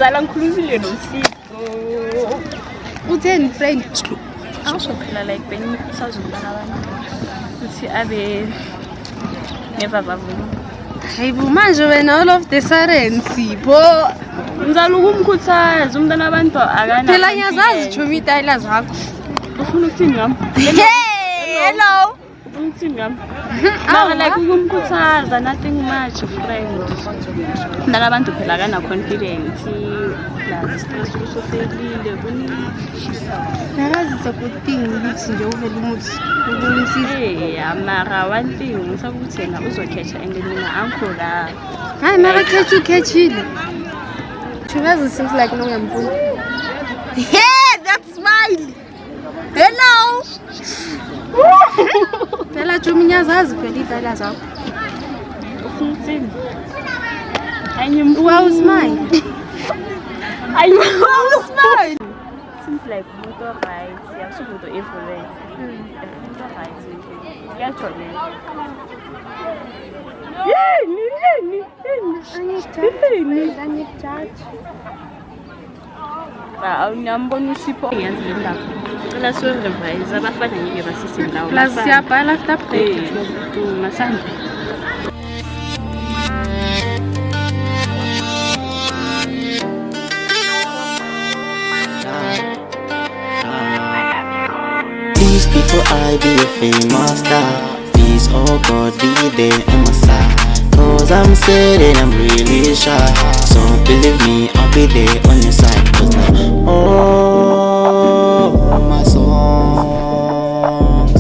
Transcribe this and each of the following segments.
Zala ngikhulumile noSipho. Utheni friend? Awusophela like beni sazulana abantu. Uthi abe never bavuma. Hayibo manje wena all of the sudden Sipho. Ngizala ukumkhuthaza umntana abantu akana. Phela ngiyazazi Chumi itayila zakho. Ufuna ukuthini ngami? Hello. Ufuna ukuthini ngami? Mara like ukumkhuthaza nothing much friend. Umntana abantu phela akana confidence. La stress usofelile kunishisa. Nakazi sakuthini ukuthi nje uvela umuthi ukumsiza. Mara one thing ngisakuthi yena uzokhetha and mina uncle la. Hayi mara khethile. Chumazi seems like no ngiyambona. Hey, that smile. Hello. Phela Chumi ngiyazazi phela itayila zakho. Ufuna ukuthini? Wow, smile. Wow, smile. Seems like umuntu right. Yasukumuntu everywhere. Umuntu right. Ngiyajoleka. Yeni. Angijudge. Awunambona uSipho yenza indaba. Cela siwevise abafana ngeke basise ndawo. Plus siyabhala after break. Masanda. Please before I be a famous star, please oh God be there on my side. Cause I'm scared and I'm really shy, so believe me I'll be there on your side. Cause now all my songs,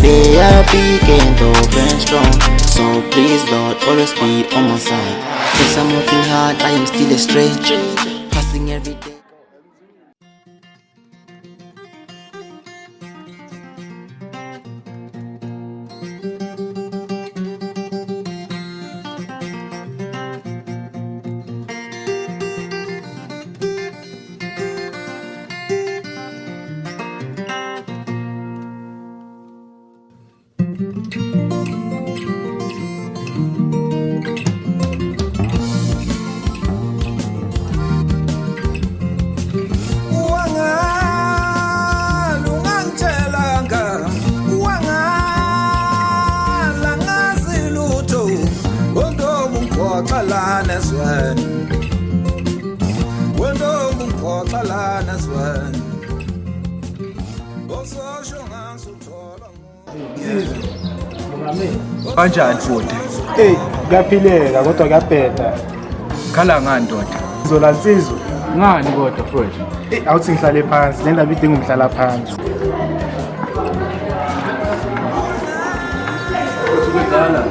they are big and dope and strong, so please Lord always be on my side. Cause I'm working hard, I am still a stranger, hustling every day. Kanjani futhi? Hey, kuyaphileka kodwa kuyabheda. Khala ngani ndoda? Ngizola nsizwa. Ngani kodwa mfowethu? Awuthi ngihlale phansi, le ndaba idinga umhlala phansi. Ngidala.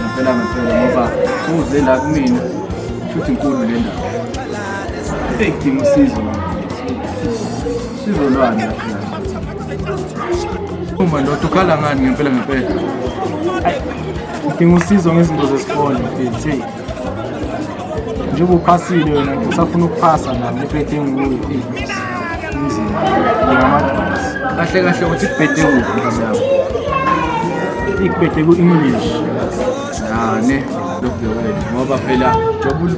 Ngempela ngoba uze la kumina futhi inkulu le ndaba. Idinga usizo. Sizo lwani lapha? Uma ndoda ukhala ngani ngempela? Idinga usizo ngezinto zesikole mfethu. Njengoba uphasile wena usafuna ukuphasa nami ephethe nguwe inzima. Kahle ukuthi kubhede kuphi ngiyabo. Ikubhede ku-English. Ne lokho ngoba phela njengoba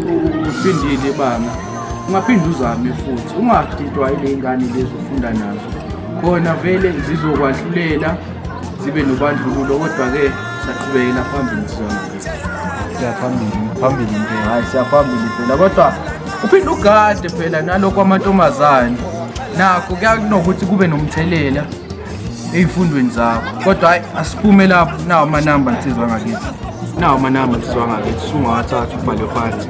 ufindile ibanga ungaphinde uzame futhi ungagidwa ile ingane lezi ufunda nazo khona vele zizokwahlulela zibe nobandlululo kodwa ke saqhubekela phambili Phambili impela. hayi siyaphambili phela kodwa uphinde ugade phela nalokho amantombazane nakho kuyakunokuthi kube nomthelela ezifundweni zakho kodwa hayi asiphume lapho nawo amanamba nsizwa ngakithi sungawathatha ubhale phansi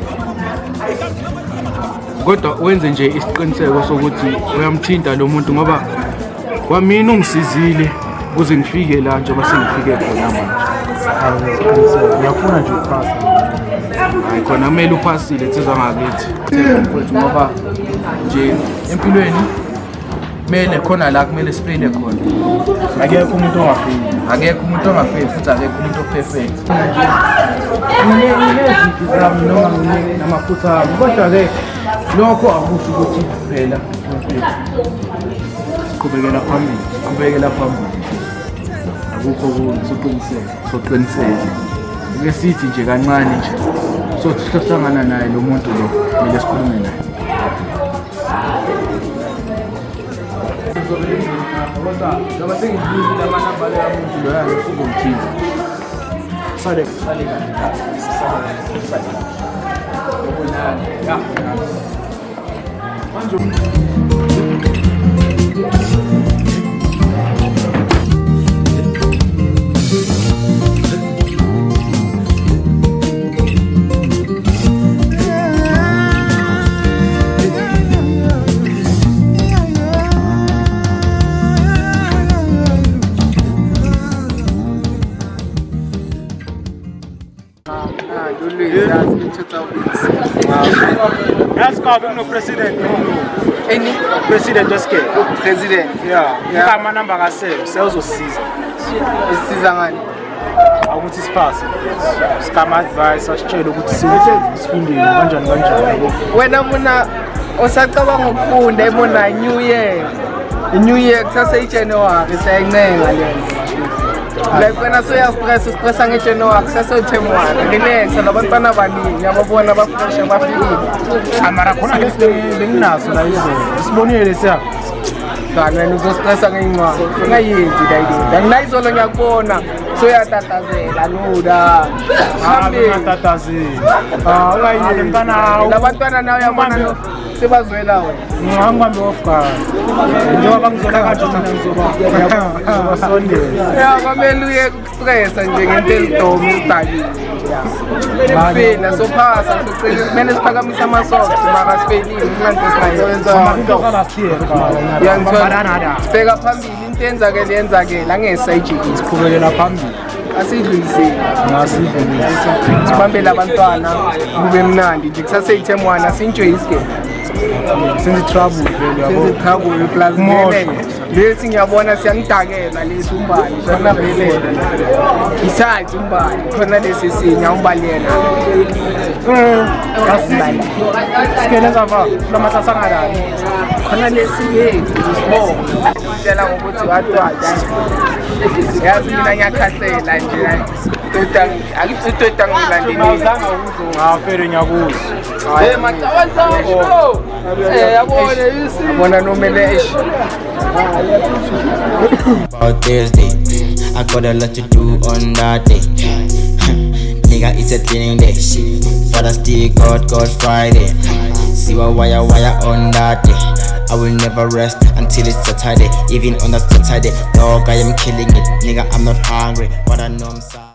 kodwa wenze nje isiqiniseko sokuthi uyamthinta lo muntu ngoba kwamina ungisizile ukuze ngifike la njengoba sengifike khona manje. Ngiyafuna nje ukuphasa. Hayi khona kumele uphasile nsizwa ngakithi mfowethu ngoba nje empilweni kumele khona la kumele siphile khona. Akekho umuntu ongafeli Futhi akekho umuntu operfect. Nginezinto zami noma namaphutha ami kodwa-ke lokho akusho ukuthi kuphela Siqhubekela phambili. Akukho okunye soqiniseka. Ake sithi nje kancane nje So sihlangana naye lo muntu lo kumele sikhulume naye. Noma sengidlulile amanamba la muntu lo yayo uzomthinta. Sale. President. Any President Oskar. president. Yeah. Ngama namba kaSel, sewuzosiza. Isiza ngani? Ukuthi siphase. Sikama advice asitshela ukuthi sifundile kanjani. Wena muna osacabanga ukufunda ebona New Year kusase iJanuary sayincenga lento. Like wena stressa ngeJanuary kusase uThemwana. Relax labantwana abaningi ababona bafresh abafikile. Amara khona lesinginaso la izolo. Sibonile siya. Wena uzostressa ngeincwadi. Ungayenzi la into. Anginaizolo ngiyakubona. Soyatatazela nuda. Ngiyatatazela. Ungayenzi mntana. Labantwana nawe yabona sebazwela wena. Ngangibambe off guard. Njengoba ngizona kanje mina ngizoba sondela. Ya kwamele uye ukustressa nje ngento ezidomo udakile. Phela sophasa sicela kumele siphakamise amasocks makasifelile kulanto esinayo. Sibheka phambili into yenzakele angesayijiki siqhubekela phambili. Asidlulisile. Ngasidlulisa. Sibambele abantwana kube mnandi nje kusase iThemwana sinjoy isigebe. Senze trouble vele yabo. Senze trouble plus ngene. Lesi ngiyabona siyangidakela lesi umbali khona vele. Besides umbali khona lesi sinya umbali yena. Asibali. Sikelenza va lamathatha ngalani. Khona lesi yethu sibonga. Utshela ngokuthi watwada. Yazi mina ngiyakhasela nje. Akuthi ngilandini. Ngafere ngiyakuzwa. Hey macawanza who? Yabona yisi. Yabona nomele ish. About Thursday, I got a lot to do on that day. Nigga, it's a cleaning day, but I still got Friday. See what wire on that day. I will never rest until it's Saturday. Even on that Saturday, dog, I am killing it. Nigga, I'm not hungry, but I know I'm sorry.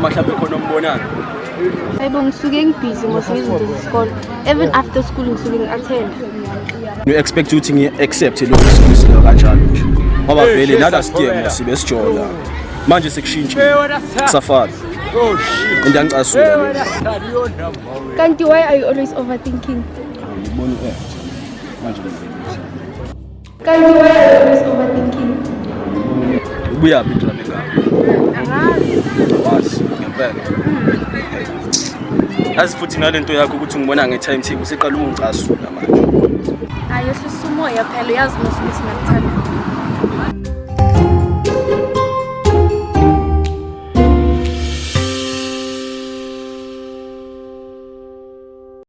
Mhlawumbe khona umbonana. Hayibo ngisuke ngibhizi ngosizinto zesikole. Even after school ngisuke ngi-attend. You expect ukuthi ngi-accept lokho sikusileyo kanjalo nje. Ngoba vele nala sidinga sibe sijola. Manje sekushintshile. Kusafana. And angicasula. Kanti why are you always overthinking? Ngibona manje. Kanti why are you always overthinking? Ubuya phi la beka? Wazi ngempela. Asifuthi nalento yakho ukuthi ngibona nge-timetable seqala ungicasula manje. Hayi sisumoya phela uyazi ukuthi ngikuthanda.